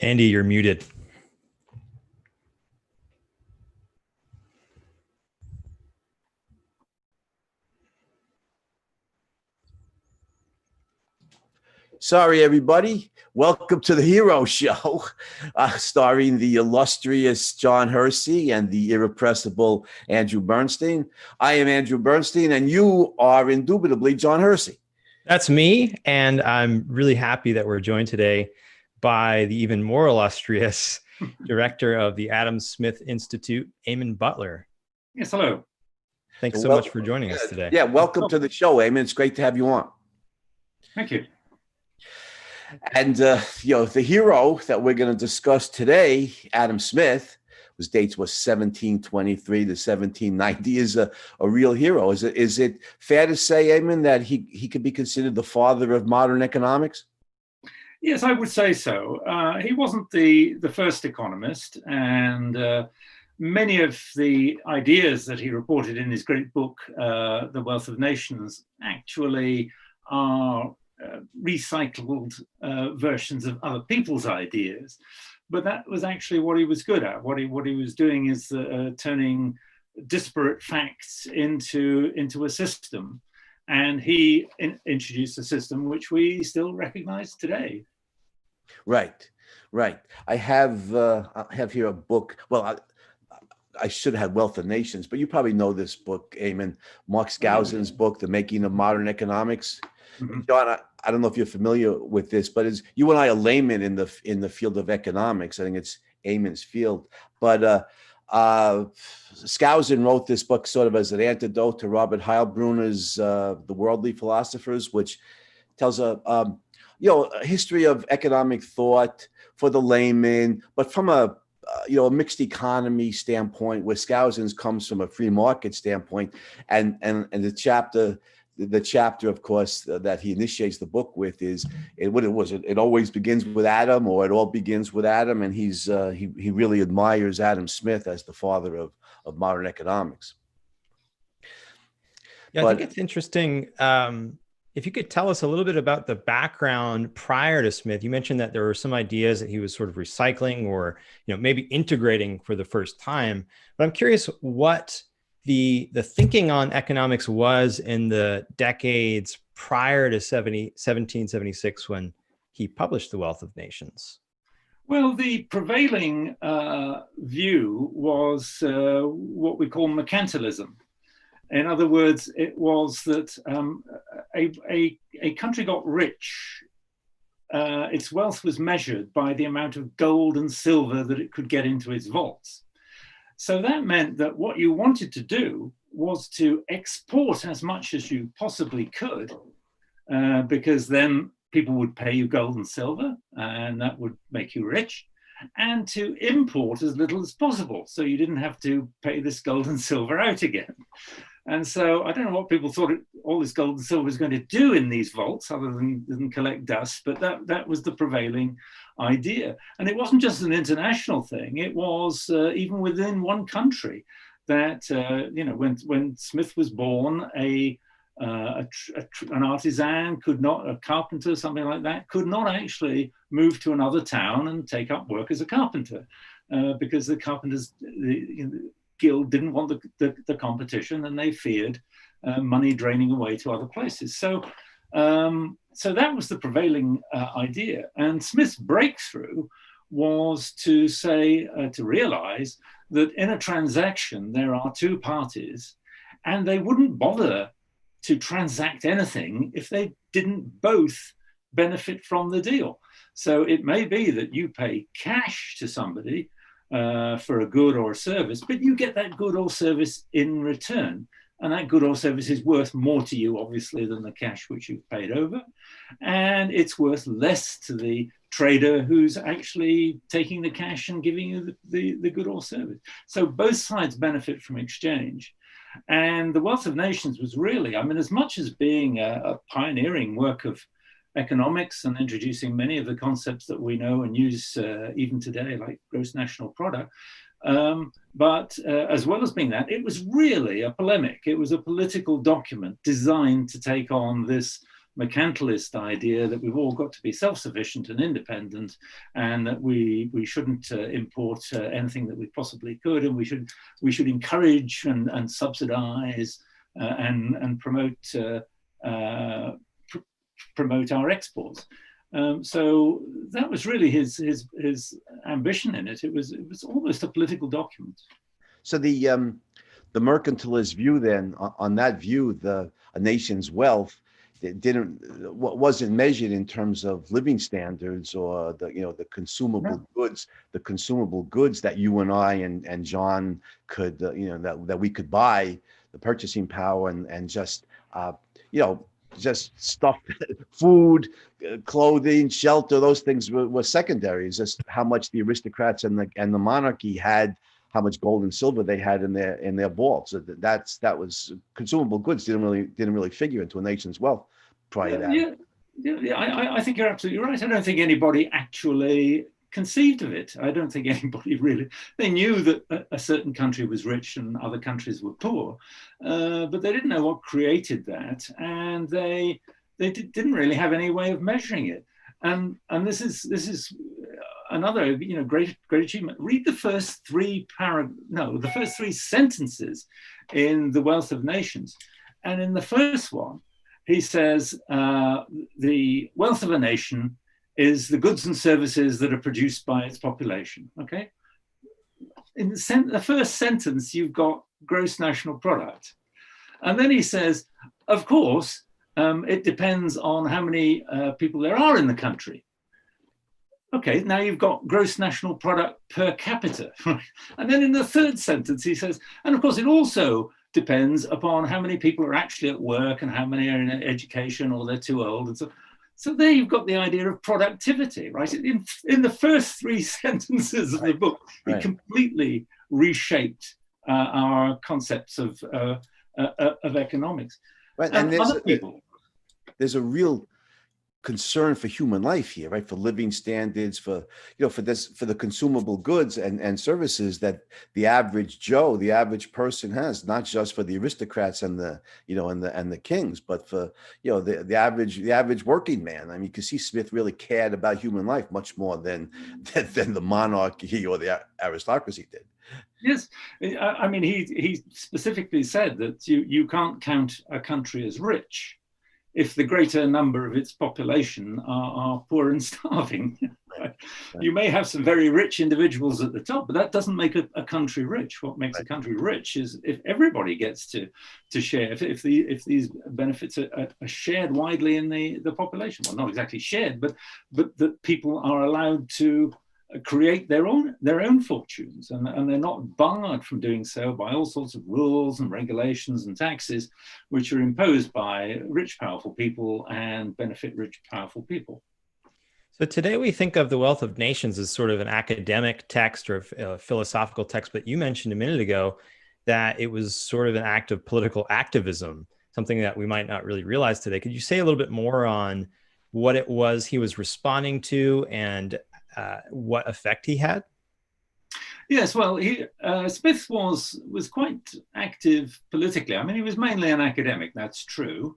Andy, you're muted. Sorry, everybody. Welcome to the Hero Show, starring the illustrious John Hersey and the irrepressible Andrew Bernstein. I am Andrew Bernstein, and you are indubitably John Hersey. That's me, and I'm really happy that we're joined today by the even more illustrious director of the Adam Smith Institute, Eamonn Butler. Yes, hello. Thanks so much for joining us today. Yeah, welcome to the show, Eamonn. It's great to have you on. Thank you. And, the hero that we're going to discuss today, Adam Smith, whose dates was 1723 to 1790, is a real hero. Is it fair to say, Eamonn, that he could be considered the father of modern economics? Yes, I would say so. He wasn't the first economist, and many of the ideas that he reported in his great book, The Wealth of Nations, actually are recycled versions of other people's ideas. But that was actually what he was good at. What he was doing is turning disparate facts into a system. And he introduced a system which we still recognize today. Right. I have here a book. Well, I should have had Wealth of Nations, but you probably know this book, Eamonn, Mark Skousen's book, The Making of Modern Economics. Mm-hmm. John, I don't know if you're familiar with this, but you and I are laymen in the field of economics. I think it's Eamonn's field. But Skousen wrote this book sort of as an antidote to Robert Heilbroner's The Worldly Philosophers, which tells a history of economic thought for the layman, but from a mixed economy standpoint, where Skousen's comes from a free market standpoint, and the chapter, of course, that he initiates the book with is it always begins with Adam, or it all begins with Adam, and he really admires Adam Smith as the father of modern economics. Yeah, I think it's interesting. If you could tell us a little bit about the background prior to Smith. You mentioned that there were some ideas that he was sort of recycling or maybe integrating for the first time. But I'm curious what the thinking on economics was in the decades prior to 1776 when he published The Wealth of Nations. Well, the prevailing view was what we call mercantilism. In other words, it was that a country got rich. Its wealth was measured by the amount of gold and silver that it could get into its vaults. So that meant that what you wanted to do was to export as much as you possibly could, because then people would pay you gold and silver, and that would make you rich, and to import as little as possible, so you didn't have to pay this gold and silver out again. And so I don't know what people thought all this gold and silver was going to do in these vaults other than collect dust, but that was the prevailing idea. And it wasn't just an international thing. It was even within one country that, when Smith was born, an artisan could not, a carpenter, something like that, could not actually move to another town and take up work as a carpenter because the carpenters, Guild didn't want the competition, and they feared money draining away to other places. So that was the prevailing idea. And Smith's breakthrough was to realize that in a transaction there are two parties, and they wouldn't bother to transact anything if they didn't both benefit from the deal. So it may be that you pay cash to somebody for a good or a service, but you get that good or service in return. And that good or service is worth more to you, obviously, than the cash which you've paid over. And it's worth less to the trader who's actually taking the cash and giving you the good or service. So both sides benefit from exchange. And The Wealth of Nations was really, as much as being a pioneering work of economics and introducing many of the concepts that we know and use even today, like gross national product. But as well as being that, it was really a polemic. It was a political document designed to take on this mercantilist idea that we've all got to be self-sufficient and independent, and that we shouldn't import anything that we possibly could, and we should encourage and subsidize and promote promote our exports. So that was really his ambition in it. It was almost a political document. So the mercantilist view, then, on that view, a nation's wealth wasn't measured in terms of living standards or the consumable goods, that you and I and John could that we could buy, the purchasing power, and just just stuff, food, clothing, shelter. Those things were secondary. It's just how much the aristocrats and the monarchy had, how much gold and silver they had in their vaults. So that was consumable goods. Didn't really figure into a nation's wealth prior to that. I think you're absolutely right. I don't think anybody actually conceived of it. I don't think anybody really. They knew that a certain country was rich and other countries were poor, but they didn't know what created that, and they didn't really have any way of measuring it. And this is another great achievement. Read the first three sentences in The Wealth of Nations, and in the first one he says the wealth of a nation is the goods and services that are produced by its population. Okay, in the first sentence you've got gross national product, and then he says, of course, it depends on how many people there are in the country. Okay, now you've got gross national product per capita. And then in the third sentence he says, and of course it also depends upon how many people are actually at work and how many are in education or they're too old. And so there you've got the idea of productivity, right? In the first three sentences of the book, it completely reshaped our concepts of economics. Right, and there's a real concern for human life here, right? For living standards, for the consumable goods and services that the average Joe, the average person has, not just for the aristocrats and the kings, but for the average working man. I mean, you can see Smith really cared about human life much more than the monarchy or the aristocracy did. Yes, I mean, he specifically said that you can't count a country as rich if the greater number of its population are poor and starving. Right? You may have some very rich individuals at the top, but that doesn't make a country rich. What makes a country rich is if everybody gets to share, if these benefits are shared widely in the population. Well, not exactly shared, but that people are allowed to create their own fortunes, and they're not barred from doing so by all sorts of rules and regulations and taxes which are imposed by rich, powerful people and benefit rich, powerful people. So today we think of The Wealth of Nations as sort of an academic text or a philosophical text, but you mentioned a minute ago that it was sort of an act of political activism, something that we might not really realize today. Could you say a little bit more on what it was he was responding to and what effect he had? Yes, well, Smith was quite active politically. I mean, he was mainly an academic, that's true.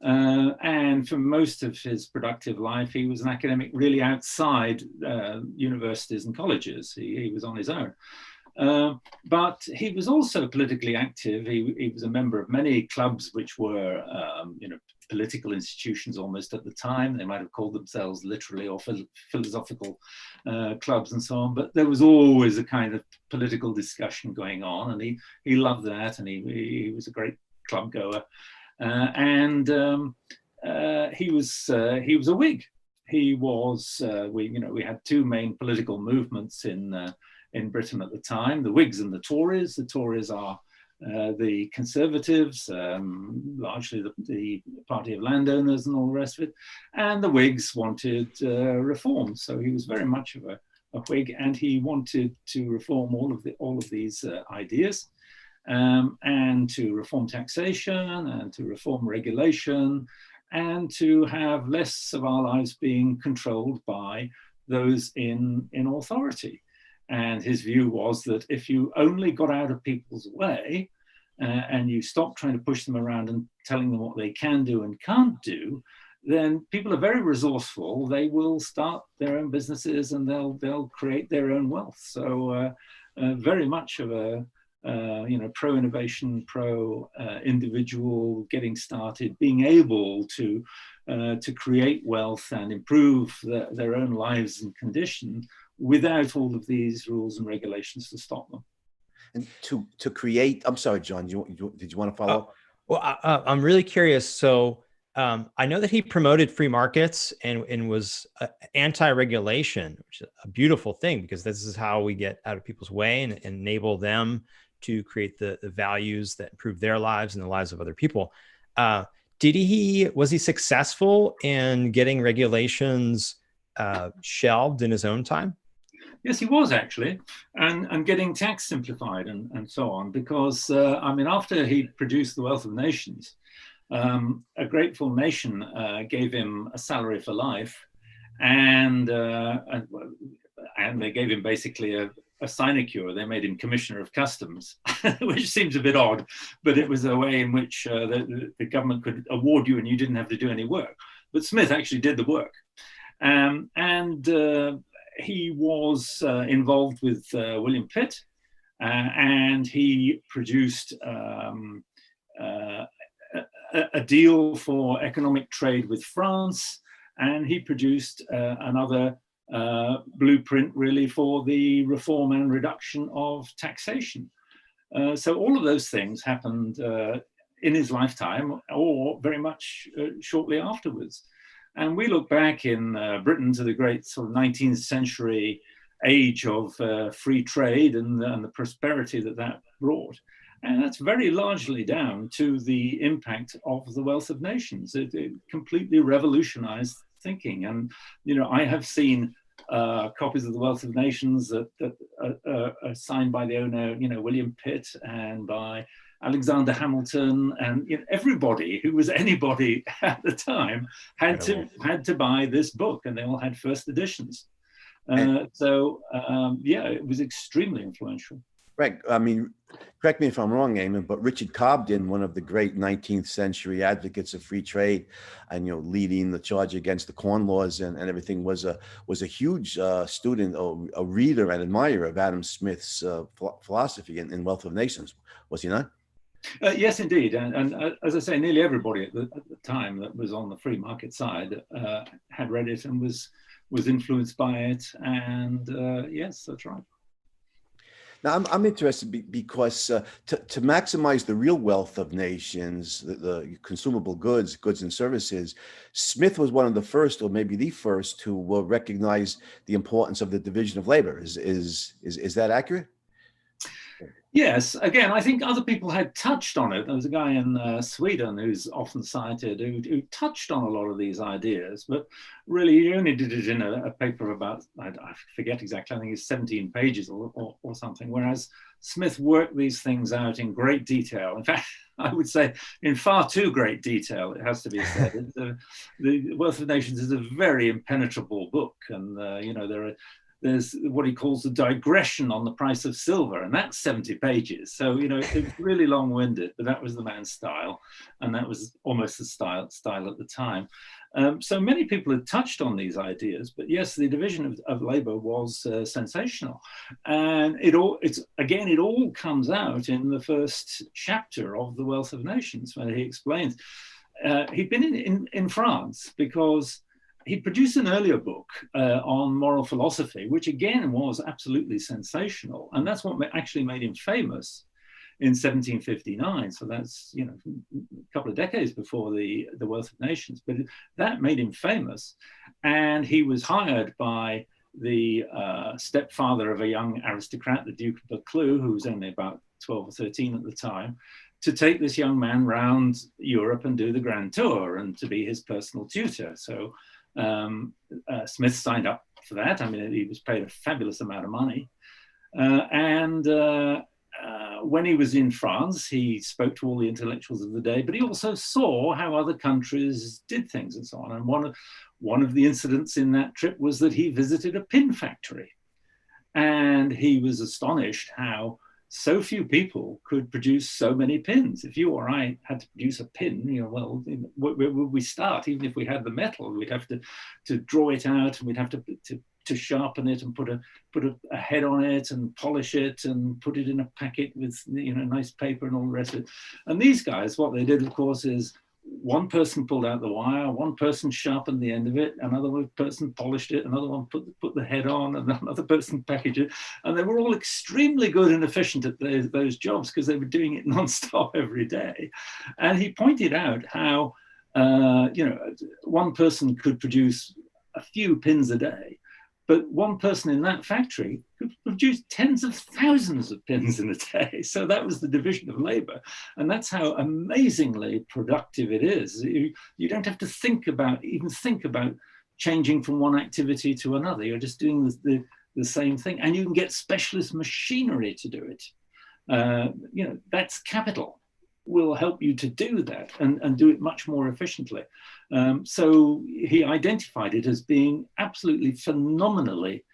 And for most of his productive life, he was an academic really outside universities and colleges. He was on his own. But he was also politically active. He was a member of many clubs which were, political institutions almost at the time. They might have called themselves literally or philosophical clubs and so on, but there was always a kind of political discussion going on, and he loved that, and he was a great club goer, and he was a Whig. He was we had two main political movements in Britain at the time: the Whigs and the Tories. The Tories are the Conservatives, largely the party of landowners and all the rest of it, and the Whigs wanted reform. So he was very much of a Whig, and he wanted to reform all of these ideas, and to reform taxation, and to reform regulation, and to have less of our lives being controlled by those in authority. And his view was that if you only got out of people's way and you stopped trying to push them around and telling them what they can do and can't do, then people are very resourceful. They will start their own businesses and they'll create their own wealth. So very much of a pro-innovation, pro-individual, getting started, being able to create wealth and improve their own lives and condition without all of these rules and regulations to stop them. And to create, I'm sorry, John, did you want to follow up? Well, I'm really curious. So I know that he promoted free markets and was anti-regulation, which is a beautiful thing, because this is how we get out of people's way and enable them to create the values that improve their lives and the lives of other people. Was he successful in getting regulations shelved in his own time? Yes, he was actually, and getting tax simplified and so on, because after he produced The Wealth of Nations, a grateful nation gave him a salary for life, and they gave him basically a sinecure. They made him Commissioner of Customs, which seems a bit odd, but it was a way in which the government could award you and you didn't have to do any work. But Smith actually did the work, and he was involved with William Pitt, and he produced a deal for economic trade with France, and he produced another blueprint really for the reform and reduction of taxation. So all of those things happened in his lifetime, or very much shortly afterwards. And we look back in Britain to the great sort of 19th century age of free trade and the prosperity that brought. And that's very largely down to the impact of The Wealth of Nations. It completely revolutionized thinking. And, I have seen copies of The Wealth of Nations that are signed by the owner, William Pitt, and by Alexander Hamilton, and everybody who was anybody at the time had to buy this book, and they all had first editions. It was extremely influential. Right. I mean, correct me if I'm wrong, Eamonn, but Richard Cobden, one of the great 19th century advocates of free trade, and leading the charge against the Corn Laws and everything, was a huge student, or a reader and admirer of Adam Smith's philosophy in Wealth of Nations, was he not? Yes, indeed. And as I say, nearly everybody at the time that was on the free market side had read it and was influenced by it. And yes, that's right. Now, I'm interested because to maximize the real wealth of nations, the consumable goods and services, Smith was one of the first, or maybe the first, to recognize the importance of the division of labor. Is that accurate? Yes, again, I think other people had touched on it. There was a guy in Sweden who's often cited who touched on a lot of these ideas, but really he only did it in a paper about, I forget exactly, I think it's 17 pages or something, whereas Smith worked these things out in great detail. In fact, I would say in far too great detail, it has to be said. The Wealth of Nations is a very impenetrable book, and there's what he calls the digression on the price of silver, and that's 70 pages. So, it's really long-winded, but that was the man's style, and that was almost the style at the time. So many people had touched on these ideas, but yes, the division of labor was sensational. And it all comes out in the first chapter of The Wealth of Nations, where he explains he'd been in France because he produced an earlier book on moral philosophy, which again was absolutely sensational. And that's what actually made him famous in 1759. So that's, a couple of decades before the Wealth of Nations, but that made him famous. And he was hired by the stepfather of a young aristocrat, the Duke of Buccleuch, who was only about 12 or 13 at the time, to take this young man round Europe and do the grand tour and to be his personal tutor. So Smith signed up for that. I mean, he was paid a fabulous amount of money. When he was in France, he spoke to all the intellectuals of the day, but he also saw how other countries did things and so on. And one of the incidents in that trip was that he visited a pin factory. And he was astonished how so few people could produce so many pins. If you or I had to produce a pin, well, where would we start? Even if we had the metal, we'd have to draw it out, and we'd have to sharpen it and put a head on it and polish it and put it in a packet with nice paper and all the rest of it. And these guys, what they did, of course, is one person pulled out the wire, one person sharpened the end of it, another person polished it, another one put the head on, and another person packaged it. And they were all extremely good and efficient at those jobs because they were doing it non-stop every day. And he pointed out how, one person could produce a few pins a day, but one person in that factory could produce tens of thousands of pins in a day. So that was the division of labor. And that's how amazingly productive it is. You don't have to think about changing from one activity to another. You're just doing the same thing. And you can get specialist machinery to do it. That's capital. Will help you to do that and do it much more efficiently. So he identified it as being absolutely phenomenally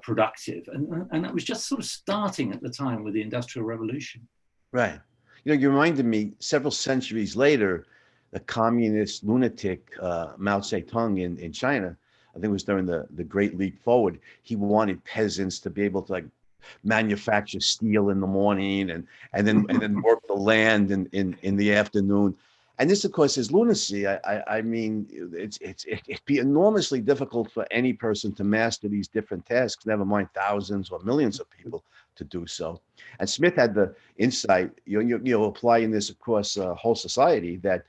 productive. And that was just sort of starting at the time with the Industrial Revolution. Right. You reminded me, several centuries later, the communist lunatic Mao Zedong in China, I think it was during the Great Leap Forward, he wanted peasants to be able to manufacture steel in the morning and then work the land in the afternoon. And this, of course, is lunacy. I mean, it'd be enormously difficult for any person to master these different tasks, never mind thousands or millions of people to do so. And Smith had the insight, applying this across whole society, that,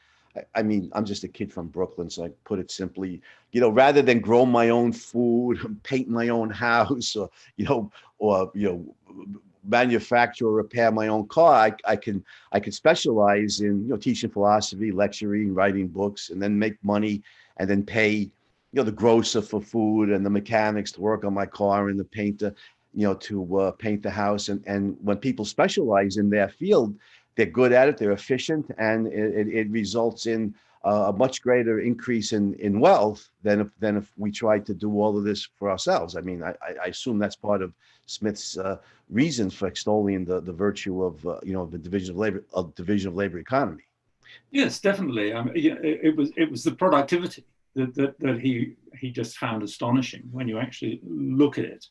I mean, I'm just a kid from Brooklyn, so I put it simply, rather than grow my own food, paint my own house, or manufacture or repair my own car, I can specialize in teaching philosophy, lecturing, writing books, and then make money, and then pay the grocer for food and the mechanics to work on my car and the painter to paint the house. And when people specialize in their field, they're good at it, they're efficient, and it results in a much greater increase in wealth than if we tried to do all of this for ourselves. I mean, I assume that's part of Smith's reasons for extolling the virtue of the division of labor economy. Yes, definitely. I mean, it was the productivity that he just found astonishing when you actually look at it.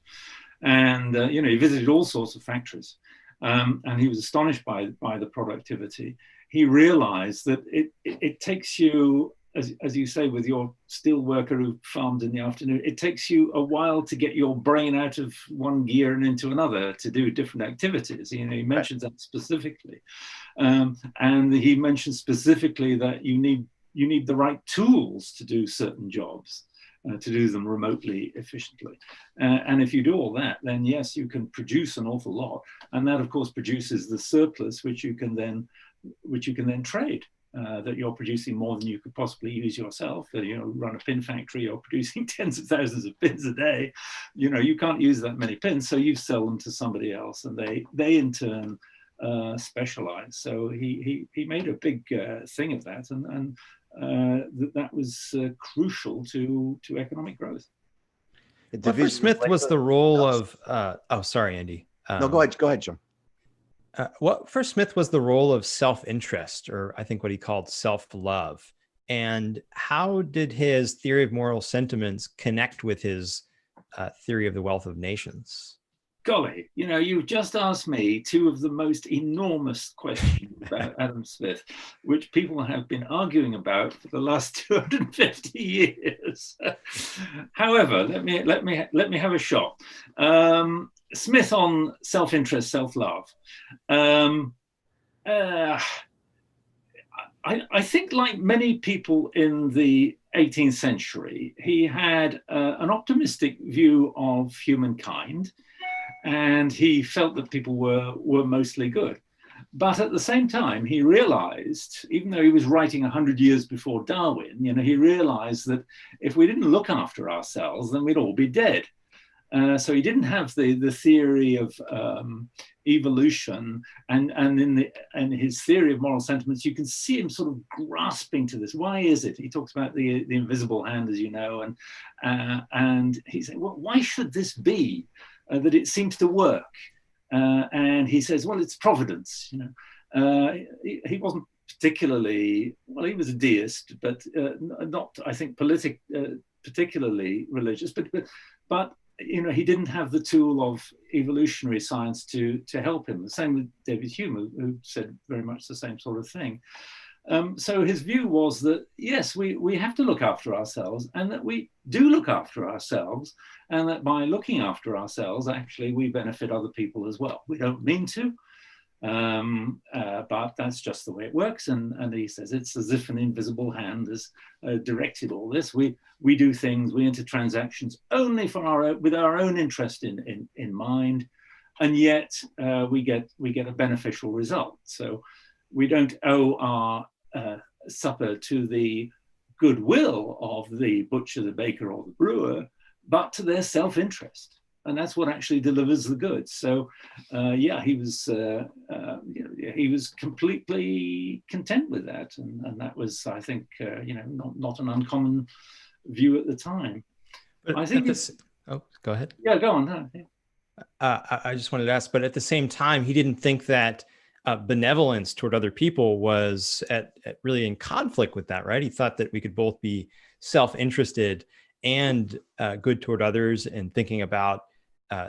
And he visited all sorts of factories. And he was astonished by the productivity. He realized that it takes you, as you say, with your steel worker who farmed in the afternoon, it takes you a while to get your brain out of one gear and into another to do different activities. He mentions that specifically. And he mentioned specifically that you need the right tools to do certain jobs. To do them remotely, efficiently. And if you do all that, then yes, you can produce an awful lot. And that, of course, produces the surplus, which you can then trade. That you're producing more than you could possibly use yourself. Run a pin factory, you're producing tens of thousands of pins a day. You can't use that many pins, so you sell them to somebody else, and they in turn specialize. So he made a big thing of that, and that was crucial to economic growth. What for Smith was the role of? Sorry, Andy. No, go ahead, John. What for Smith was the role of self-interest, or I think what he called self-love, and how did his theory of moral sentiments connect with his theory of the wealth of nations? Golly, you've just asked me two of the most enormous questions about Adam Smith, which people have been arguing about for the last 250 years. However, let me have a shot. Smith on self-interest, self-love. I think, like many people in the 18th century, he had an optimistic view of humankind. And he felt that people were mostly good. But at the same time, he realized, even though he was writing 100 years before Darwin, he realized that if we didn't look after ourselves, then we'd all be dead. So he didn't have the theory of evolution, and in his theory of moral sentiments, you can see him sort of grasping to this. Why is it? He talks about the invisible hand, as you know, and he said, well, why should this be? That it seems to work. And he says, well, it's providence. He wasn't particularly, well, he was a deist, but not, I think, particularly religious. But he didn't have the tool of evolutionary science to help him. The same with David Hume, who said very much the same sort of thing. So his view was that, yes, we have to look after ourselves, and that we do look after ourselves, and that by looking after ourselves, actually, we benefit other people as well. We don't mean to, but that's just the way it works. And he says it's as if an invisible hand has directed all this. We do things, we enter transactions only with our own interest in mind, and yet we get a beneficial result. So we don't owe our supper to the goodwill of the butcher, the baker, or the brewer, but to their self-interest, and that's what actually delivers the goods. So, he was completely content with that, and that was, I think, not an uncommon view at the time. But I think go ahead. Yeah, go on. I just wanted to ask, but at the same time, he didn't think that benevolence toward other people was really in conflict with that, right? He thought that we could both be self-interested and good toward others, and thinking about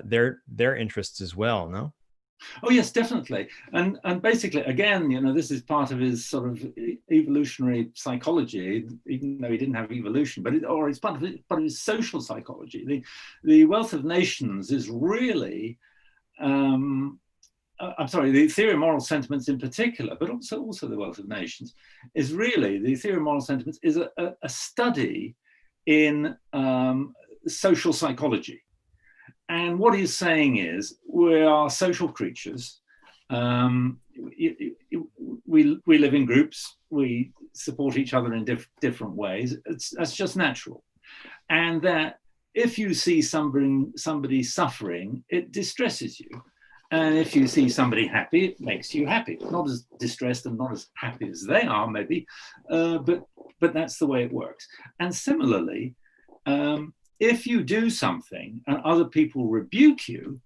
their interests as well. No? Oh yes, definitely. And basically, again, this is part of his sort of evolutionary psychology, even though he didn't have evolution, it's part of his social psychology. The Wealth of Nations is really the theory of moral sentiments in particular, but also the Wealth of Nations, is really, the theory of moral sentiments is a study in social psychology. And what he's saying is, we are social creatures. We live in groups. We support each other in different ways. That's just natural. And that if you see somebody suffering, it distresses you. And if you see somebody happy, it makes you happy. Not as distressed and not as happy as they are, maybe, but that's the way it works. And similarly, if you do something and other people rebuke you,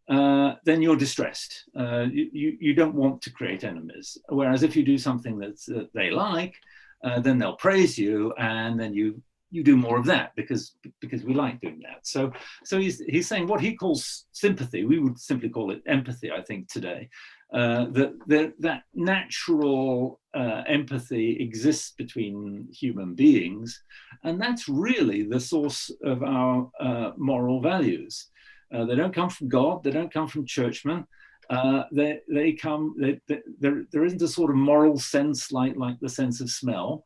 then you're distressed. You don't want to create enemies. Whereas if you do something that they like, then they'll praise you, and then you do more of that because we like doing that. So he's saying what he calls sympathy. We would simply call it empathy, I think, today. That natural empathy exists between human beings, and that's really the source of our moral values. They don't come from God. They don't come from churchmen. There isn't a sort of moral sense like the sense of smell.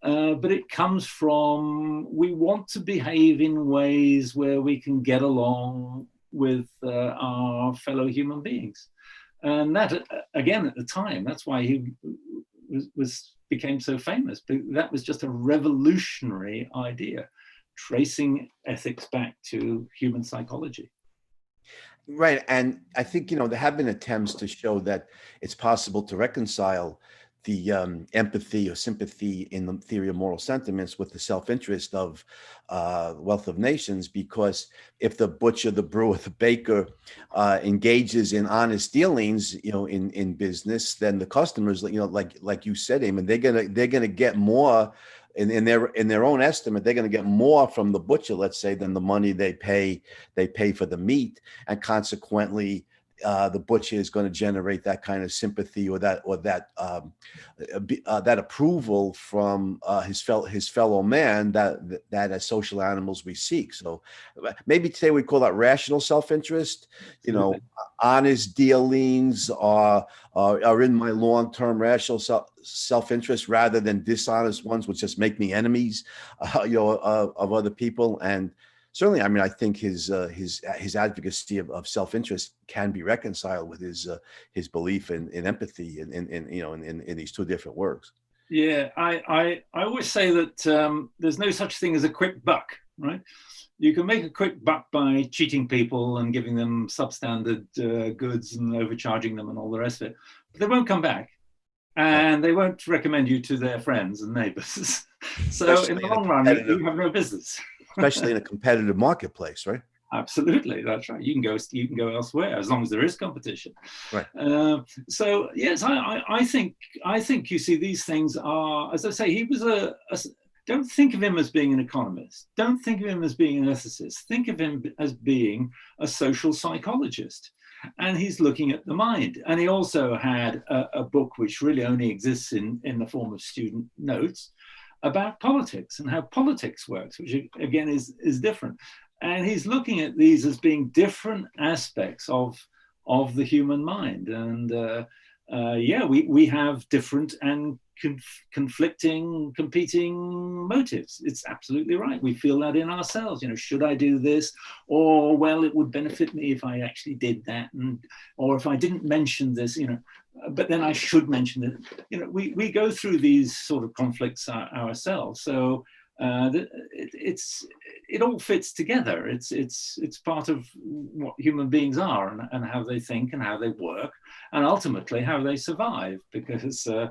But it comes from, we want to behave in ways where we can get along with our fellow human beings. And that, again, at the time, that's why he became so famous. That was just a revolutionary idea, tracing ethics back to human psychology. Right. And I think, there have been attempts to show that it's possible to reconcile the empathy or sympathy in the theory of moral sentiments with the self-interest of Wealth of Nations, because if the butcher, the brewer, the baker engages in honest dealings, in business, then the customers, like you said, Eamonn, they're gonna get more in their own estimate. They're going to get more from the butcher, let's say, than the money they pay for the meat, and consequently, the butcher is going to generate that kind of sympathy or that approval from his fellow man that as social animals we seek. So maybe today we call that rational self-interest. Honest dealings are in my long-term rational self-interest rather than dishonest ones, which just make me enemies, of other people. And certainly, I think his advocacy of self-interest can be reconciled with his belief in empathy in these two different works. Yeah, I always say that there's no such thing as a quick buck, right? You can make a quick buck by cheating people and giving them substandard goods and overcharging them and all the rest of it, but they won't come back, and they won't recommend you to their friends and neighbors. So in the long run, you have no business. Especially in a competitive marketplace, right? Absolutely, that's right. You can go elsewhere as long as there is competition. Right. So yes, I think you see these things are, as I say, he was don't think of him as being an economist. Don't think of him as being an ethicist. Think of him as being a social psychologist. And he's looking at the mind. And he also had a book which really only exists in the form of student notes about politics and how politics works, which again is different. And he's looking at these as being different aspects of the human mind. And yeah, we have different and conflicting, competing motives. It's absolutely right. We feel that in ourselves. You know, should I do this? Or, well, it would benefit me if I actually did that. Or if I didn't mention this, you know, but then I should mention it. You know, we go through these sort of conflicts ourselves. So it all fits together. It's part of what human beings are and how they think and how they work and ultimately how they survive, because it's the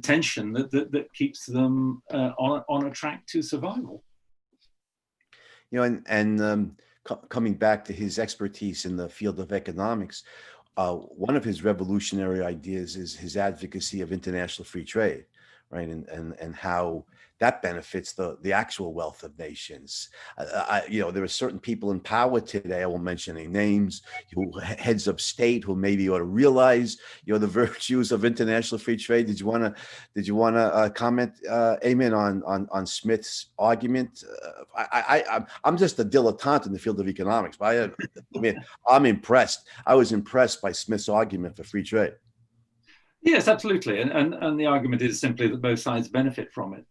tension that keeps them on a track to survival. You know, and coming back to his expertise in the field of economics, one of his revolutionary ideas is his advocacy of international free trade, right? And how that benefits the actual wealth of nations. You know, there are certain people in power today, I won't mention any names, who heads of state who maybe ought to realize, you know, the virtues of international free trade. Did you want to comment, Eamonn, on Smith's argument? I'm just a dilettante in the field of economics, but I mean, I'm impressed. I was impressed by Smith's argument for free trade. Yes, absolutely. And the argument is simply that both sides benefit from it.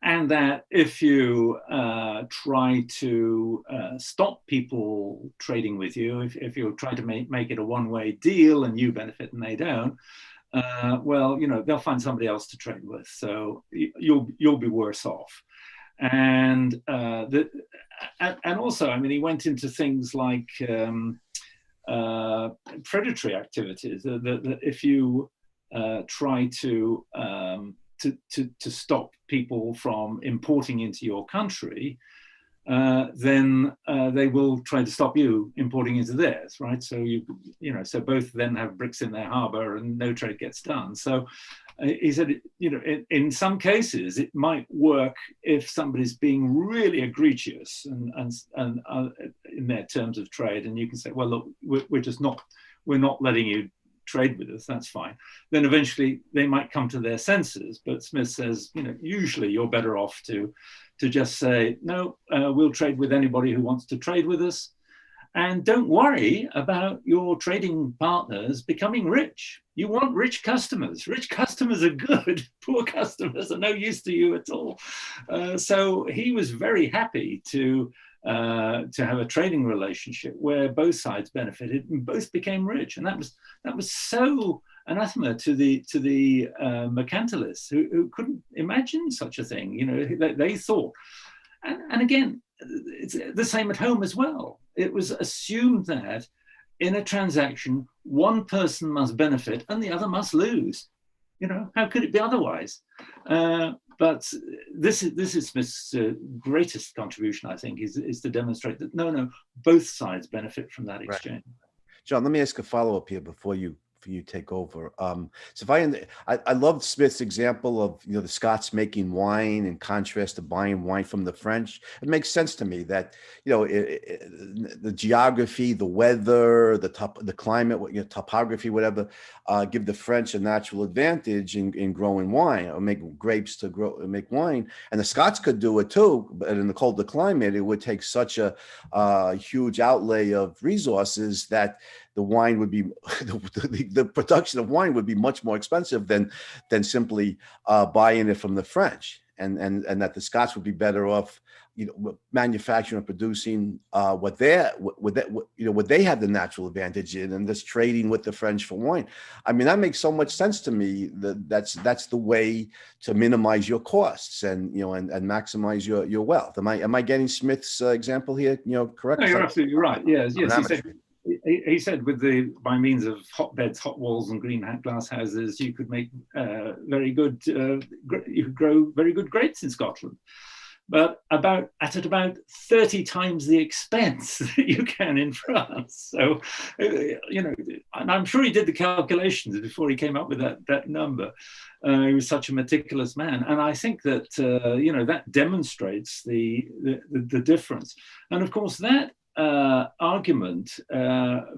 And that if you try to stop people trading with you, if you try to make it a one-way deal and you benefit and they don't, well, you know, they'll find somebody else to trade with. So you'll be worse off. And also, I mean, he went into things like predatory activities. That if you try to stop people from importing into your country, then they will try to stop you importing into theirs, right? So you know, so both then have bricks in their harbor and no trade gets done. So he said, you know, in some cases it might work if somebody's being really egregious and in their terms of trade, and you can say, well, look, we're not letting you trade with us, that's fine. Then eventually they might come to their senses. But Smith says, you know, usually you're better off to just say, no, we'll trade with anybody who wants to trade with us. And don't worry about your trading partners becoming rich. You want rich customers. Rich customers are good. Poor customers are no use to you at all. So he was very happy to have a trading relationship where both sides benefited and both became rich, and that was so anathema to the mercantilists who couldn't imagine such a thing. You know, they thought, and again, it's the same at home as well. It was assumed that in a transaction, one person must benefit and the other must lose. You know, how could it be otherwise? But this is Smith's greatest contribution, I think, is to demonstrate that no, both sides benefit from that exchange. Right. John, let me ask a follow-up here before you take over. So if I loved Smith's example of, you know, the Scots making wine in contrast to buying wine from the French. It makes sense to me that, you know, the geography, the weather, the climate, you know, topography, whatever, give the French a natural advantage in growing wine, or make grapes to make wine. And the Scots could do it too, but in the colder climate, it would take such a huge outlay of resources that the wine would be the production of wine would be much more expensive than simply buying it from the French, and that the Scots would be better off, you know, manufacturing and producing what they have the natural advantage in, and just trading with the French for wine. I mean, that makes so much sense to me. That's the way to minimize your costs and, you know, and maximize your wealth. Am I getting Smith's example here, you know, correct? No, you're absolutely right. Yes. He said by means of hotbeds, hot walls, and green glass houses, you could make you could grow very good grapes in Scotland. but at about 30 times the expense that you can in France. So, you know, and I'm sure he did the calculations before he came up with that number. He was such a meticulous man, and I think that you know, that demonstrates the difference. And of course, that argument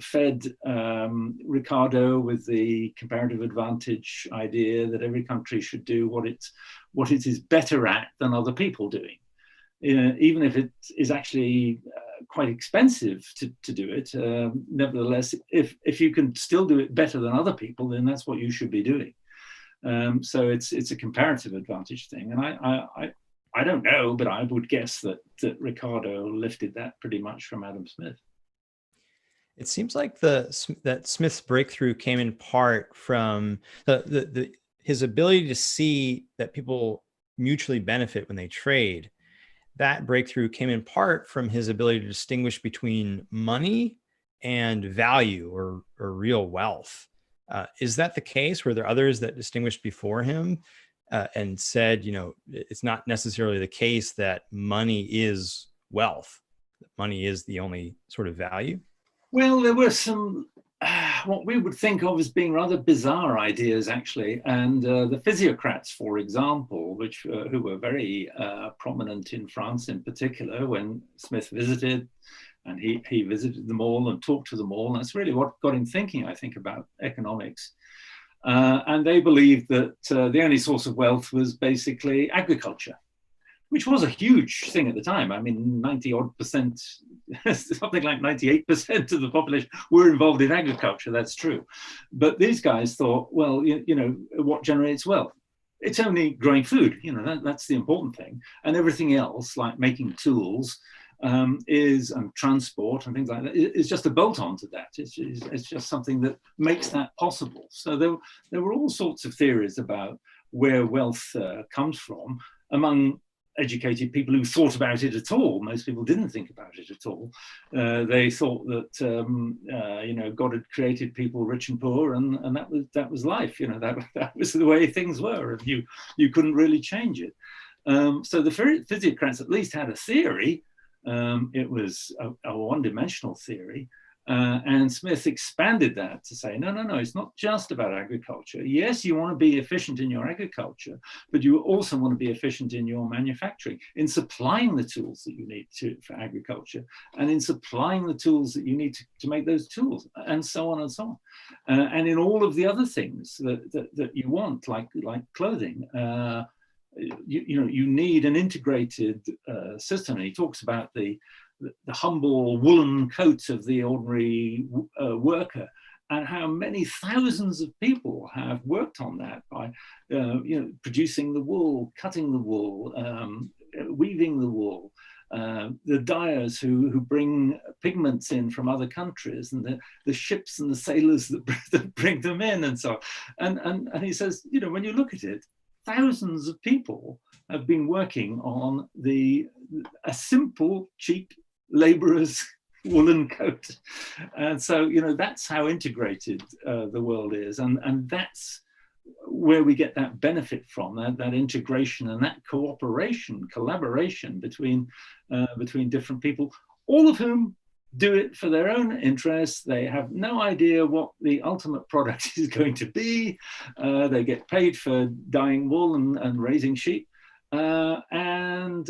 fed Ricardo with the comparative advantage idea that every country should do what it is better at than other people doing, even if it is actually quite expensive to do it. Nevertheless, if you can still do it better than other people, then that's what you should be doing. So it's a comparative advantage thing, and I don't know, but I would guess that Ricardo lifted that pretty much from Adam Smith. It seems like that Smith's breakthrough came in part from his ability to see that people mutually benefit when they trade. That breakthrough came in part from his ability to distinguish between money and value or real wealth. Is that the case? Were there others that distinguished before him and said, you know, it's not necessarily the case that money is wealth, that money is the only sort of value? Well, there were some what we would think of as being rather bizarre ideas, actually. And the physiocrats, for example, who were very prominent in France in particular when Smith visited, and he visited them all and talked to them all. And that's really what got him thinking, I think, about economics. And they believed that the only source of wealth was basically agriculture, which was a huge thing at the time. I mean, 90-odd%, something like 98% of the population were involved in agriculture, that's true. But these guys thought, well, you know, what generates wealth? It's only growing food, you know, that's the important thing. And everything else, like making tools, and transport and things like that, is just a bolt on to that. It's just something that makes that possible. So there were all sorts of theories about where wealth comes from among educated people who thought about it at all. Most people didn't think about it at all. They thought that you know, God had created people rich and poor, and that was life. You know, that was the way things were, and you couldn't really change it. So the physiocrats at least had a theory. It was a one-dimensional theory, and Smith expanded that to say, no, it's not just about agriculture. Yes, you want to be efficient in your agriculture, but you also want to be efficient in your manufacturing, in supplying the tools that you need for agriculture, and in supplying the tools that you need to make those tools, and so on and so on. And in all of the other things that you want, like clothing, you know, you need an integrated system. And he talks about the humble woolen coat of the ordinary worker, and how many thousands of people have worked on that by you know, producing the wool, cutting the wool, weaving the wool. The dyers who bring pigments in from other countries, and the ships and the sailors that bring them in, and so on. And he says, you know, when you look at it, thousands of people have been working on a simple, cheap laborer's woolen coat. And so, you know, that's how integrated the world is. And that's where we get that benefit from, that integration and that cooperation, collaboration between different people, all of whom do it for their own interests. They have no idea what the ultimate product is going to be. They get paid for dyeing wool and raising sheep. And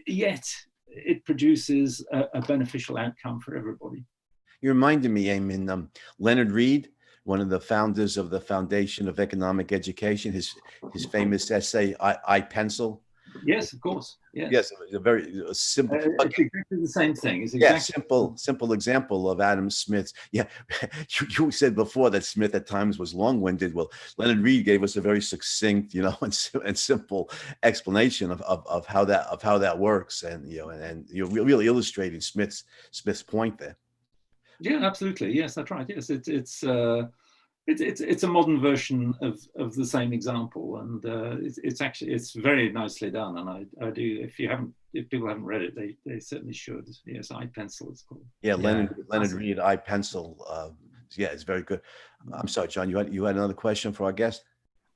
yet it produces a beneficial outcome for everybody. You reminded me, Eamonn, Leonard Read, one of the founders of the Foundation of Economic Education, his famous essay, I Pencil. Yes, of course. Yes, a very simple. It's exactly the same thing. It's exactly simple example of Adam Smith's. Yeah, you said before that Smith at times was long-winded. Well, Leonard Read gave us a very succinct, you know, and simple explanation of how that works, and you know, and you're really illustrating Smith's point there. Yeah, absolutely. Yes, that's right. Yes, it's a modern version of the same example, and it's very nicely done. And I do, if people haven't read it, they certainly should. Yes, I Pencil it's called. Yeah, Leonard Read, I Pencil. Yeah, it's very good. I'm sorry, John. You had another question for our guest.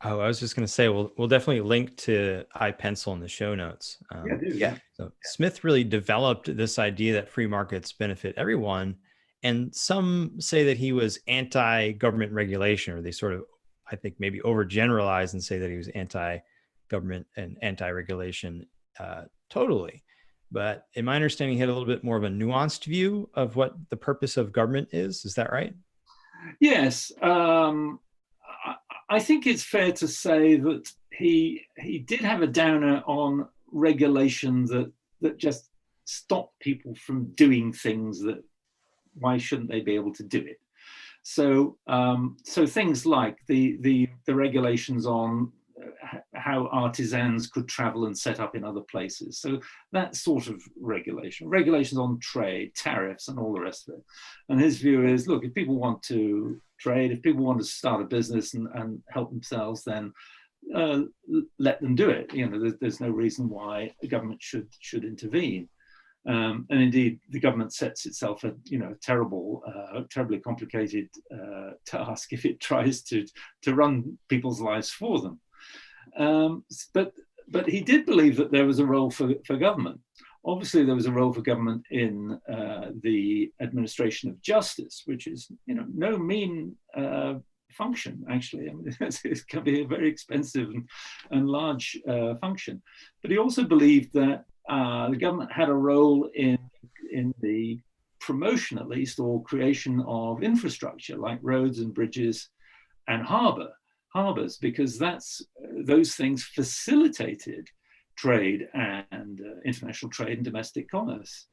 Oh, I was just going to say, we'll definitely link to iPencil in the show notes. Yeah, do. Yeah. So Smith really developed this idea that free markets benefit everyone. And some say that he was anti-government regulation, or they sort of, I think, maybe overgeneralize and say that he was anti-government and anti-regulation totally. But in my understanding, he had a little bit more of a nuanced view of what the purpose of government is. Is that right? Yes. I think it's fair to say that he did have a downer on regulation that just stopped people from doing things that, why shouldn't they be able to do it? So so things like the regulations on how artisans could travel and set up in other places. So that sort of regulations on trade, tariffs, and all the rest of it. And his view is, look, if people want to trade, if people want to start a business and help themselves, then let them do it. You know, there's no reason why a government should intervene. And indeed, the government sets itself a terribly complicated task if it tries to run people's lives for them. But he did believe that there was a role for government. Obviously, there was a role for government in the administration of justice, which is, you know, no mean function, actually. I mean, it can be a very expensive and large function. But he also believed that the government had a role in the promotion, at least, or creation of infrastructure like roads and bridges and harbors, because those things facilitated trade and international trade and domestic commerce.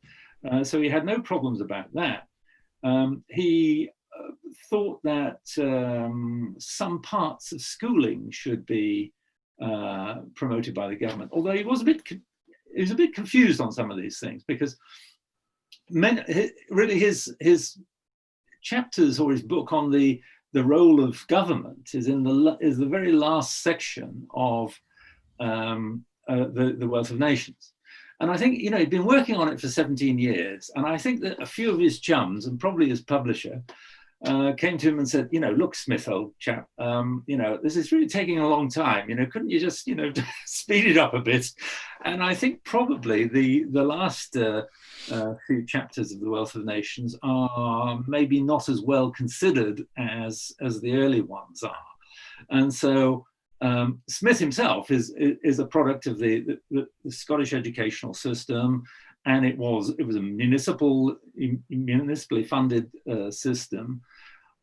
So he had no problems about that. He thought that some parts of schooling should be promoted by the government, although he was a bit confused on some of these things, because really his chapters or his book on the role of government is the very last section of the Wealth of Nations. And I think, you know, he'd been working on it for 17 years. And I think that a few of his chums, and probably his publisher, came to him and said, you know, look, Smith, old chap, you know, this is really taking a long time. You know, couldn't you just, you know, speed it up a bit? And I think probably the last few chapters of the Wealth of Nations are maybe not as well considered as the early ones are. And so Smith himself is a product of the Scottish educational system, and it was a municipally funded system.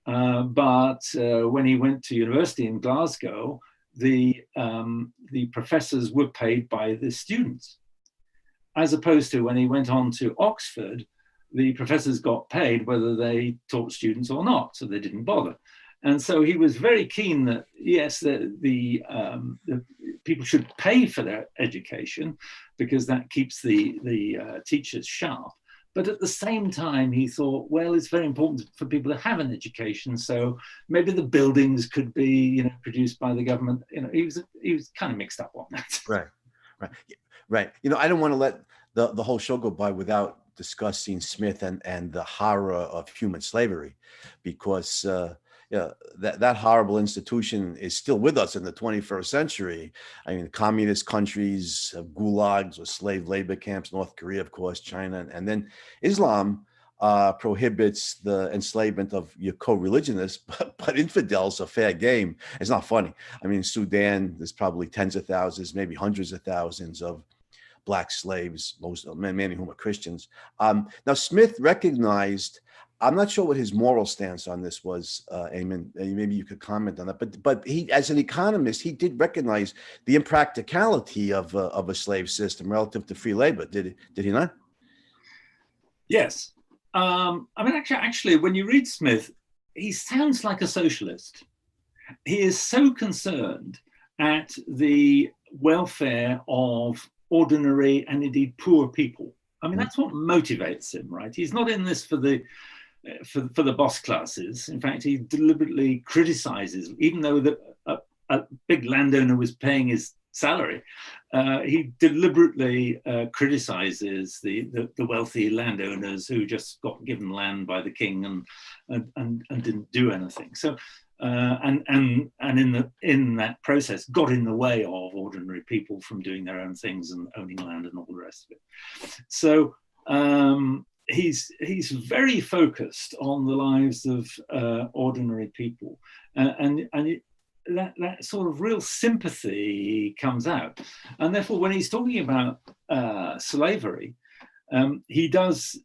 But when he went to university in Glasgow, the professors were paid by the students, as opposed to when he went on to Oxford, the professors got paid whether they taught students or not, so they didn't bother. And so he was very keen that, yes, the people should pay for their education, because that keeps the teachers sharp. But at the same time, he thought, well, it's very important for people to have an education. So maybe the buildings could be, you know, produced by the government. You know, he was kind of mixed up on that. Right. You know, I don't want to let the whole show go by without discussing Smith and the horror of human slavery, because that horrible institution is still with us in the 21st century. I mean, communist countries have gulags or slave labor camps, North Korea, of course, China, and then Islam prohibits the enslavement of your co-religionists, but infidels are fair game. It's not funny. I mean, in Sudan, there's probably tens of thousands, maybe hundreds of thousands of Black slaves, most of them, many of whom are Christians. Now, Smith recognized, I'm not sure what his moral stance on this was, Eamonn. Maybe you could comment on that. But he, as an economist, he did recognize the impracticality of a slave system relative to free labor. Did he not? Yes. I mean, actually, when you read Smith, he sounds like a socialist. He is so concerned at the welfare of ordinary and indeed poor people. I mean, that's what motivates him, right? He's not in this for the boss classes. In fact, he deliberately criticizes, even though a big landowner was paying his salary, he deliberately criticizes the wealthy landowners who just got given land by the king and didn't do anything. So and in that process got in the way of ordinary people from doing their own things and owning land and all the rest of it. So he's very focused on the lives of ordinary people, and that sort of real sympathy comes out. And therefore, when he's talking about slavery, he does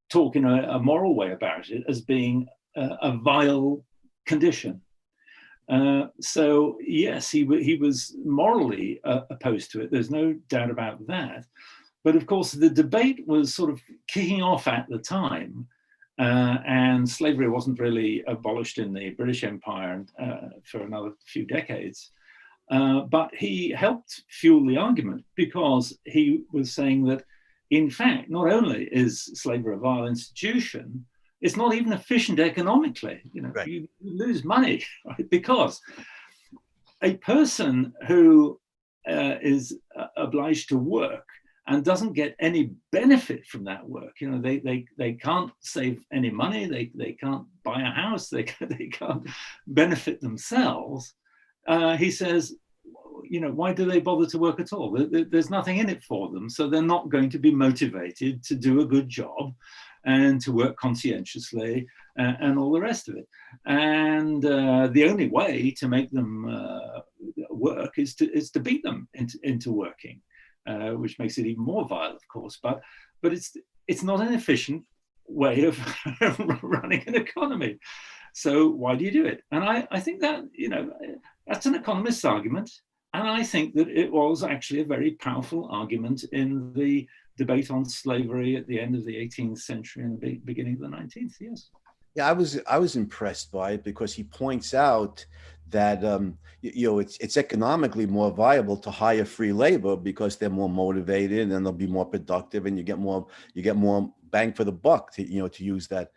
talk in a moral way about it as being a vile condition. So yes, he was morally opposed to it. There's no doubt about that. But of course, the debate was sort of kicking off at the time, and slavery wasn't really abolished in the British Empire for another few decades. But he helped fuel the argument because he was saying that, in fact, not only is slavery a vile institution, it's not even efficient economically. You know, right. You lose money, right? Because a person who is obliged to work and doesn't get any benefit from that work, you know, they can't save any money, they can't buy a house, they can't benefit themselves. He says, you know, why do they bother to work at all? There's nothing in it for them, so they're not going to be motivated to do a good job and to work conscientiously and all the rest of it. And the only way to make them work is to beat them into working, which makes it even more vile, of course. But it's not an efficient way of running an economy. So why do you do it? And I think that, you know, that's an economist's argument. And I think that it was actually a very powerful argument in the debate on slavery at the end of the 18th century and the beginning of the 19th. Yes. Yeah, I was impressed by it because he points out that you know, it's economically more viable to hire free labor because they're more motivated and they'll be more productive, and you get more bang for the buck, to, you know, to use that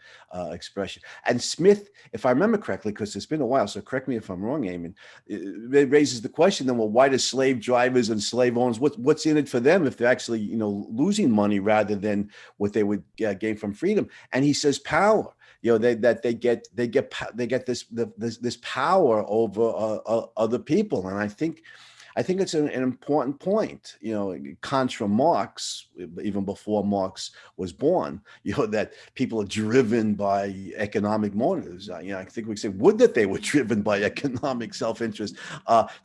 expression. And Smith, if I remember correctly, because it's been a while, so correct me if I'm wrong, Eamonn, it raises the question then, well, why do slave drivers and slave owners, what's in it for them if they're actually, you know, losing money rather than what they would gain from freedom? And he says power. You know, they get this power over other people, and I think it's an important point. You know, contra Marx, even before Marx was born, you know, that people are driven by economic motives. You know, I think we say, would that they were driven by economic self-interest.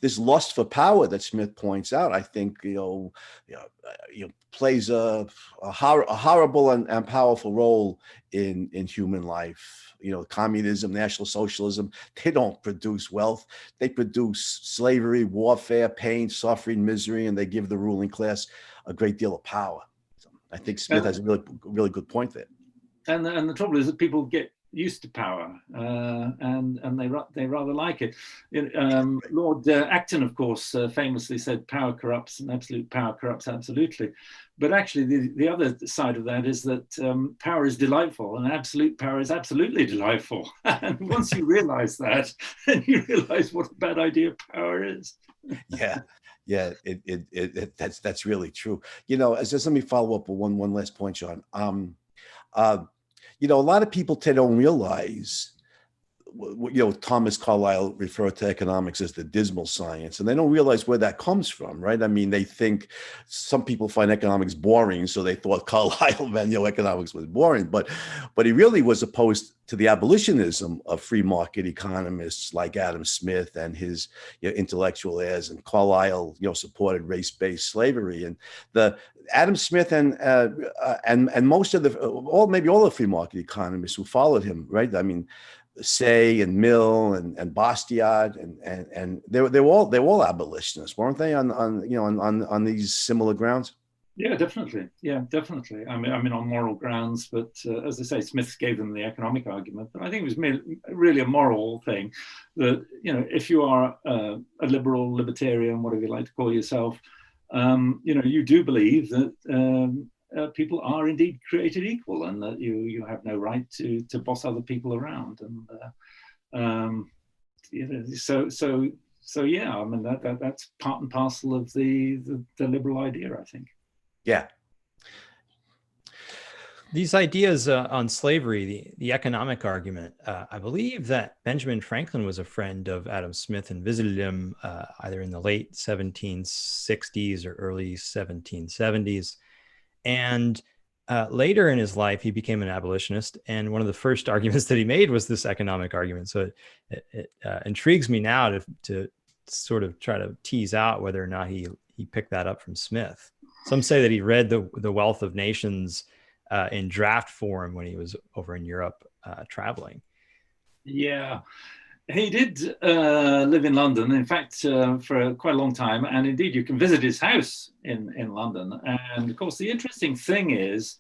This lust for power that Smith points out, I think, plays a horrible and powerful role in human life. You know, communism, National Socialism, they don't produce wealth. They produce slavery, warfare, pain, suffering, misery, and they give the ruling class a great deal of power. So I think Smith has a really good point there. And the trouble is that people get used to power, and they rather like it. Lord Acton, of course, famously said, "Power corrupts, and absolute power corrupts absolutely." But actually, the other side of that is that power is delightful, and absolute power is absolutely delightful. And once you realize that, then you realize what a bad idea power is. Yeah, that's really true. You know, just let me follow up with one last point, John. You know, a lot of people today don't realize, you know, Thomas Carlyle referred to economics as the dismal science, and they don't realize where that comes from, right? I mean, they think some people find economics boring, so they thought Carlyle meant, you know, economics was boring, but he really was opposed to the abolitionism of free market economists like Adam Smith and his, you know, intellectual heirs, and Carlyle, you know, supported race-based slavery, and Adam Smith and most of maybe all the free market economists who followed him, right? I mean, Say and Mill and Bastiat and they're all abolitionists, weren't they? On these similar grounds. Yeah, definitely. Yeah, definitely. I mean, on moral grounds, but as I say, Smith gave them the economic argument. But I think it was really a moral thing that, you know, if you are a liberal, libertarian, whatever you like to call yourself, you know, you do believe that people are indeed created equal, and that you have no right to boss other people around. And you know, so So yeah, I mean that's part and parcel of the liberal idea, I think. Yeah. These ideas on slavery, the economic argument, I believe that Benjamin Franklin was a friend of Adam Smith and visited him either in the late 1760s or early 1770s. And later in his life, he became an abolitionist. And one of the first arguments that he made was this economic argument. So it intrigues me now to sort of try to tease out whether or not he picked that up from Smith. Some say that he read the Wealth of Nations in draft form when he was over in Europe traveling. Yeah, he did live in London, in fact, for quite a long time. And indeed, you can visit his house in London. And of course, the interesting thing is,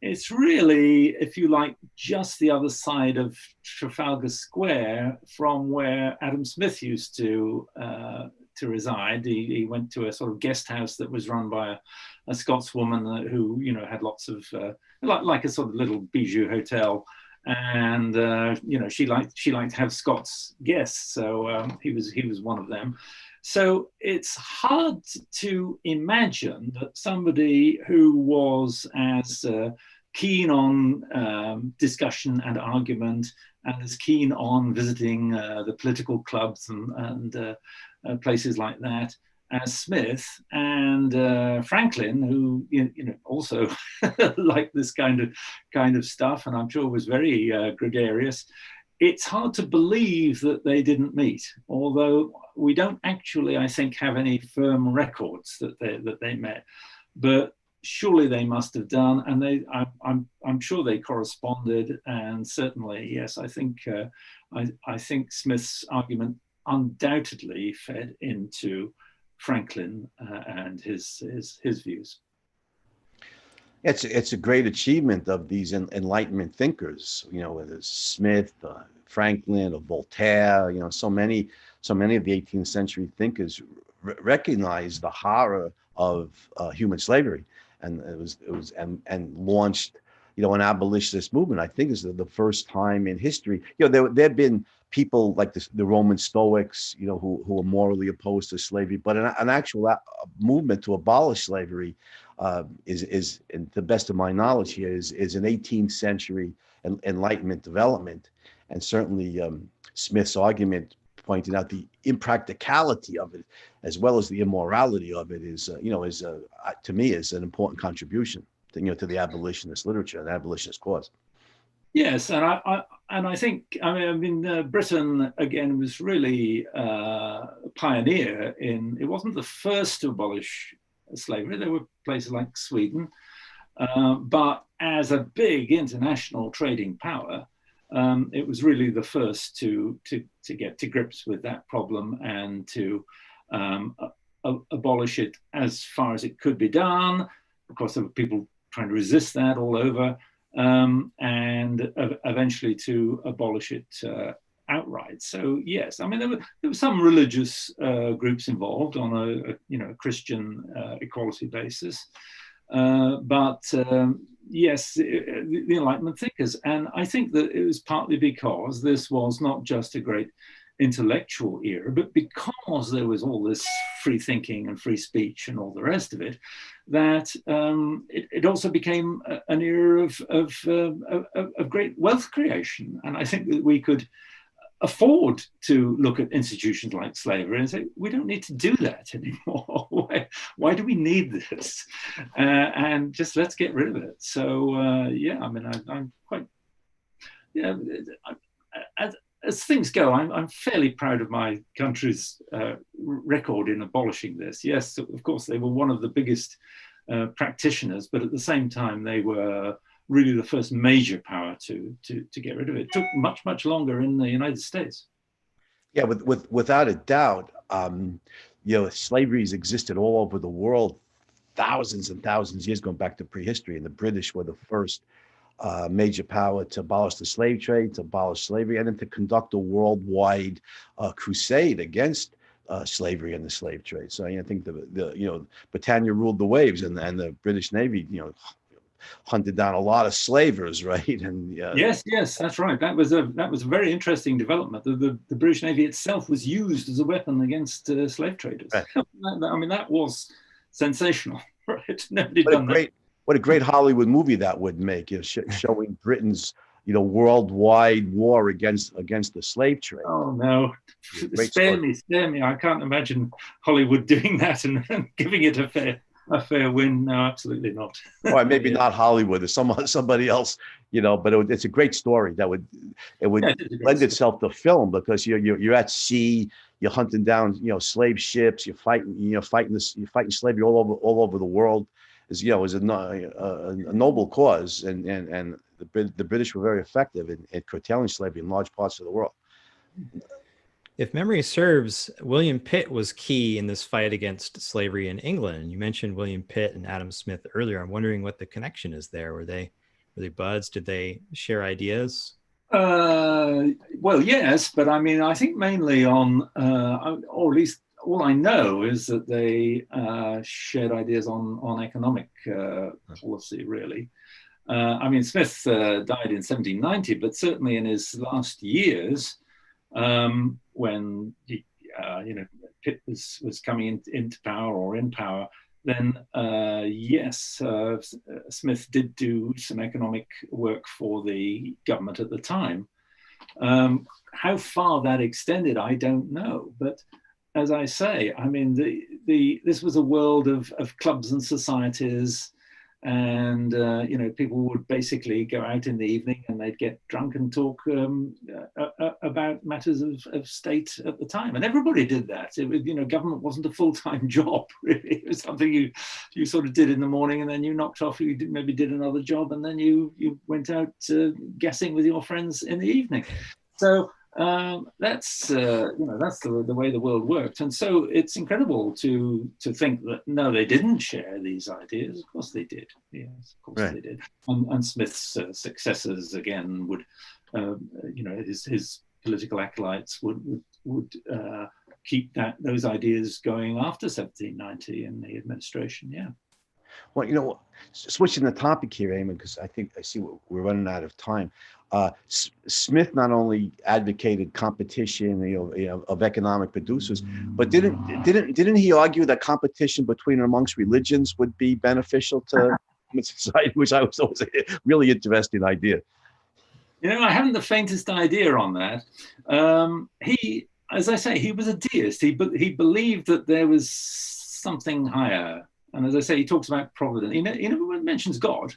it's really, if you like, just the other side of Trafalgar Square from where Adam Smith used to reside. He went to a sort of guest house that was run by a Scotswoman who, you know, had lots of like a sort of little bijou hotel, and you know, she liked to have Scots guests, so he was one of them. So it's hard to imagine that somebody who was as keen on discussion and argument, and as keen on visiting the political clubs and places like that as Smith and Franklin, who you know also liked this kind of stuff, and I'm sure was very gregarious. It's hard to believe that they didn't meet, although we don't actually, I think, have any firm records that they met. But surely they must have done, and I'm sure they corresponded. And certainly, yes, I think Smith's argument undoubtedly fed into Franklin and his views. It's a great achievement of these Enlightenment thinkers, you know, whether it's Smith, Franklin, or Voltaire. You know, so many of the 18th century thinkers recognized the horror of human slavery, and and launched, you know, an abolitionist movement. I think is the first time in history. You know, there have been people like the Roman Stoics, you know, who are morally opposed to slavery, but an actual movement to abolish slavery is, and to the best of my knowledge here, is an 18th century Enlightenment development. And certainly Smith's argument pointing out the impracticality of it, as well as the immorality of it, is you know, is to me is an important contribution to, you know, to the abolitionist literature and the abolitionist cause. Yes, and I think, I mean Britain again was really a pioneer in. It wasn't the first to abolish slavery. There were places like Sweden, but as a big international trading power, it was really the first to get to grips with that problem and to abolish it as far as it could be done. Of course, there were people trying to resist that all over. And eventually to abolish it outright. So yes, I mean there were some religious groups involved on a you know, Christian equality basis, but yes, the Enlightenment thinkers, and I think that it was partly because this was not just a great intellectual era, but because there was all this free thinking and free speech and all the rest of it, that it also became an era of great wealth creation. And I think that we could afford to look at institutions like slavery and say, we don't need to do that anymore. Why do we need this? And just let's get rid of it. So yeah, I mean, I'm quite, yeah, as things go, I'm fairly proud of my country's record in abolishing this. Yes, of course, they were one of the biggest practitioners, but at the same time, they were really the first major power to get rid of it. It took much longer in the United States. Yeah, without a doubt, you know, slavery has existed all over the world, thousands and thousands of years, going back to prehistory, and the British were the first major power to abolish the slave trade, to abolish slavery, and then to conduct a worldwide crusade against slavery and the slave trade. So I think the you know, Britannia ruled the waves, and the British Navy, you know, hunted down a lot of slavers, right? And yes, that's right. That was a very interesting development. The British Navy itself was used as a weapon against slave traders. right. I mean, that was sensational, right? Nobody What a done that. great, what a great Hollywood movie that would make, showing Britain's, worldwide war against the slave trade. Oh no, Great spare story. me! I can't imagine Hollywood doing that and giving it a fair win. No, absolutely not. Or maybe not Hollywood, or somebody else, but it's a great story that would lend itself to film, because you're at sea, you're hunting down slave ships, you're fighting slavery all over the world. Is a noble cause, and the British were very effective in curtailing slavery in large parts of the world. If memory serves, William Pitt was key in this fight against slavery in England. You mentioned William Pitt and Adam Smith earlier. I'm wondering what the connection is there. Were they buds? Did they share ideas? Well, yes, but I mean, I think mainly on, or at least all I know is that they shared ideas on economic policy, really. I mean, Smith died in 1790, but certainly in his last years, when Pitt was coming into power or in power, then yes, Smith did do some economic work for the government at the time. How far that extended, I don't know. But as I say, I mean, this was a world of clubs and societies. And people would basically go out in the evening and they'd get drunk and talk about matters of state at the time, and everybody did that. Government wasn't a full-time job, really. It was something you sort of did in the morning, and then you knocked off. You maybe did another job, and then you went out guessing with your friends in the evening. So that's the way the world worked, and so it's incredible to think that no, they didn't share these ideas. Of course they did. Yes, of course they did. And Smith's successors again would, his political acolytes would keep those ideas going after 1790 in the administration. Yeah. Well, switching the topic here, Eamonn, because I see we're running out of time. Smith not only advocated competition, of economic producers, but didn't he argue that competition between and amongst religions would be beneficial to society, which I was always a really interesting idea. I haven't the faintest idea on that. He, as I say, he was a deist. He believed that there was something higher. And as I say, he talks about providence. He never mentions God,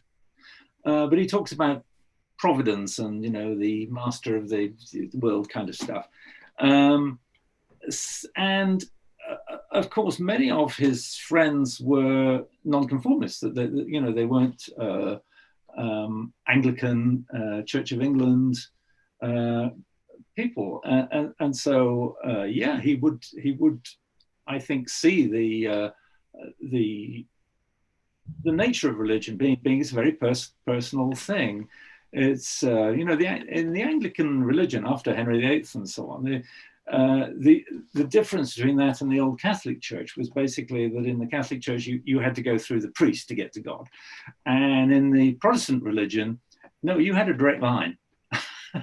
but he talks about providence and, the master of the world kind of stuff. And of course, many of his friends were nonconformists. That they weren't Anglican, Church of England people, and so he would, I think, see the nature of religion being a very personal thing. It's in the Anglican religion after Henry VIII and so on, the difference between that and the old Catholic Church was basically that in the Catholic Church you had to go through the priest to get to God, and in the Protestant religion, no, you had a direct line.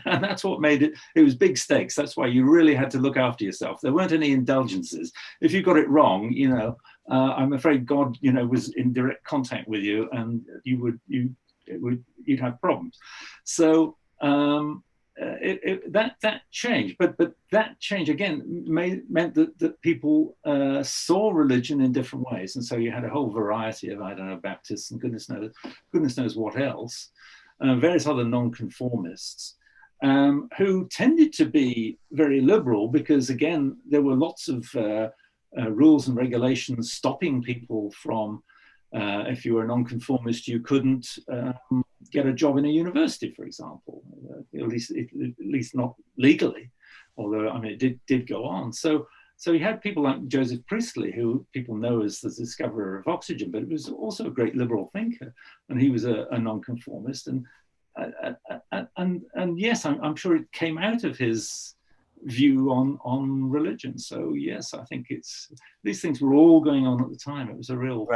And that's what made it was big stakes. That's why you really had to look after yourself. There weren't any indulgences. If you got it wrong, I'm afraid God, was in direct contact with you, and you'd have problems. So that changed, but that change again meant that people saw religion in different ways, and so you had a whole variety of, I don't know, Baptists and goodness knows what else, various other nonconformists. Who tended to be very liberal because, again, there were lots of rules and regulations stopping people from, if you were a nonconformist, you couldn't get a job in a university, for example, at least not legally, although, I mean, it did go on. So you had people like Joseph Priestley, who people know as the discoverer of oxygen, but he was also a great liberal thinker, and he was a nonconformist. And yes, I'm sure it came out of his view on religion. So yes, I think these things were all going on at the time. It was a real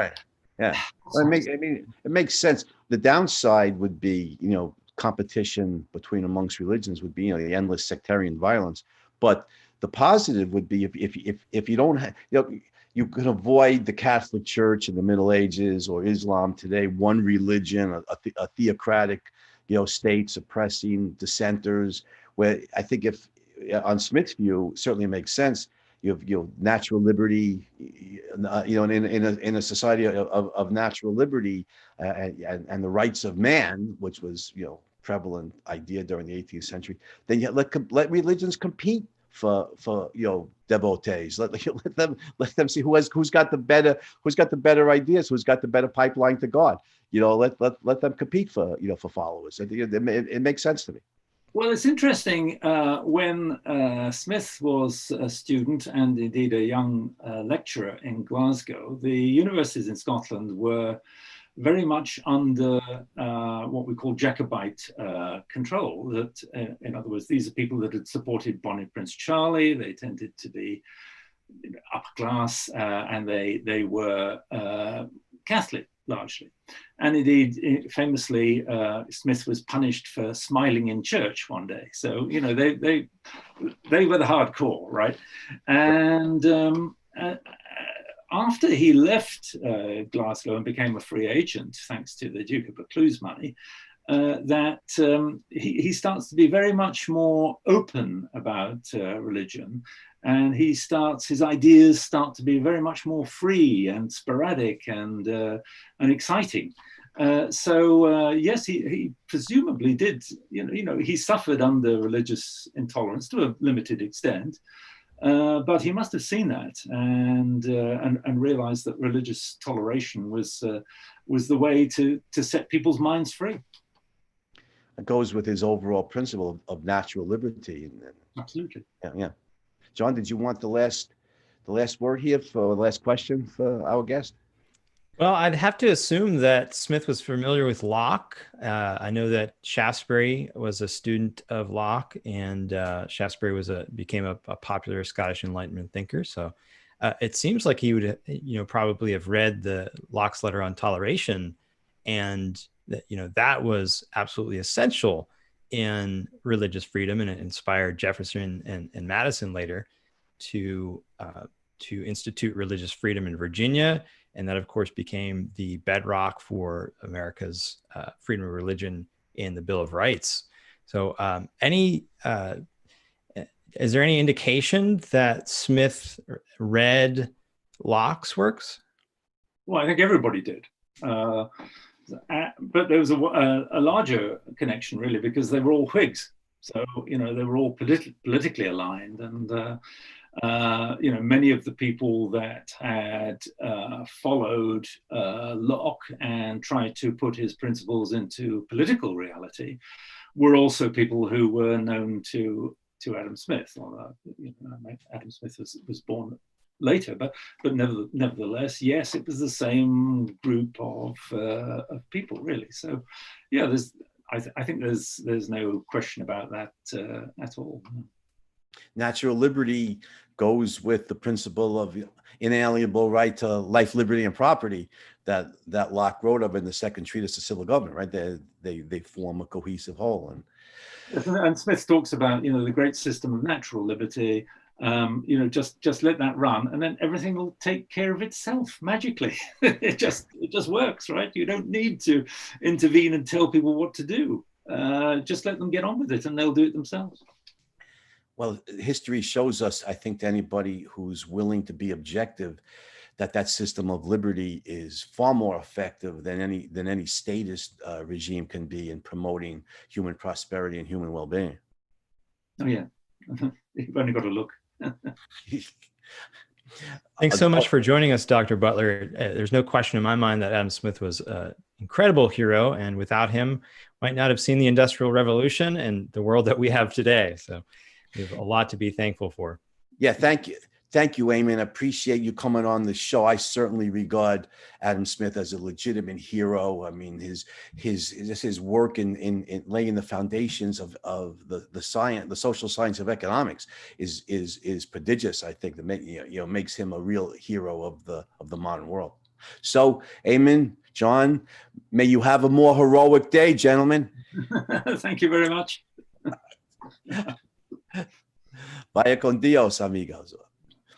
Yeah. Well, it makes sense. The downside would be, competition amongst religions would be, the endless sectarian violence. But the positive would be if you don't have, you could avoid the Catholic Church in the Middle Ages or Islam today, one religion, a theocratic, state suppressing dissenters. Where I think if on Smith's view, certainly makes sense. You have natural liberty, in a society of natural liberty, and the rights of man, which was prevalent idea during the 18th century. Then you let religions compete for devotees. Let them see who's got the better ideas, who's got the better pipeline to God. Let them compete for followers. I think it makes sense to me. Well, it's interesting, when Smith was a student and indeed a young lecturer in Glasgow, the universities in Scotland were very much under what we call Jacobite control. That, in other words, these are people that had supported Bonnie Prince Charlie. They tended to be upper class, and they were Catholic largely. And indeed, famously, Smith was punished for smiling in church one day. So, they were the hardcore, right? And after he left Glasgow and became a free agent, thanks to the Duke of Buccleuch's money, he starts to be very much more open about religion. And his ideas start to be very much more free and sporadic and exciting. Yes, he presumably did. He suffered under religious intolerance to a limited extent, but he must have seen that and realized that religious toleration was the way to set people's minds free. It goes with his overall principle of natural liberty. Absolutely. Yeah. John, did you want the last word here for the last question for our guest? Well, I'd have to assume that Smith was familiar with Locke. I know that Shaftesbury was a student of Locke, and Shaftesbury became a popular Scottish Enlightenment thinker. So it seems like he would, probably have read Locke's letter on toleration, and that was absolutely essential in religious freedom, and it inspired Jefferson and Madison later to institute religious freedom in Virginia. And that, of course, became the bedrock for America's freedom of religion in the Bill of Rights. So is there any indication that Smith read Locke's works? Well, I think everybody did. But there was a larger connection, really, because they were all Whigs. So, they were all politically aligned. And, many of the people that had followed Locke and tried to put his principles into political reality were also people who were known to Adam Smith. Although, Adam Smith was born later, but nevertheless, yes, it was the same group of people, really. So, yeah, I think there's no question about that at all. Natural liberty goes with the principle of inalienable right to life, liberty, and property that Locke wrote of in the second treatise of civil government. Right, they form a cohesive whole. And Smith talks about the great system of natural liberty. Just let that run, and then everything will take care of itself magically. it just works, right? You don't need to intervene and tell people what to do. Just let them get on with it, and they'll do it themselves. Well, history shows us, I think, to anybody who's willing to be objective, that system of liberty is far more effective than any statist regime can be in promoting human prosperity and human well-being. Oh yeah, you've only got to look. Thanks so much for joining us, Dr. Butler. There's no question in my mind that Adam Smith was an incredible hero, and without him, might not have seen the Industrial Revolution and the world that we have today. So we have a lot to be thankful for. Yeah, thank you. Thank you, Eamonn. I appreciate you coming on the show. I certainly regard Adam Smith as a legitimate hero. I mean, his work in laying the foundations of the science, the social science of economics, is prodigious. I think that makes him a real hero of the modern world. So, Eamonn, John, may you have a more heroic day, gentlemen. Thank you very much. Vaya con Dios, amigos.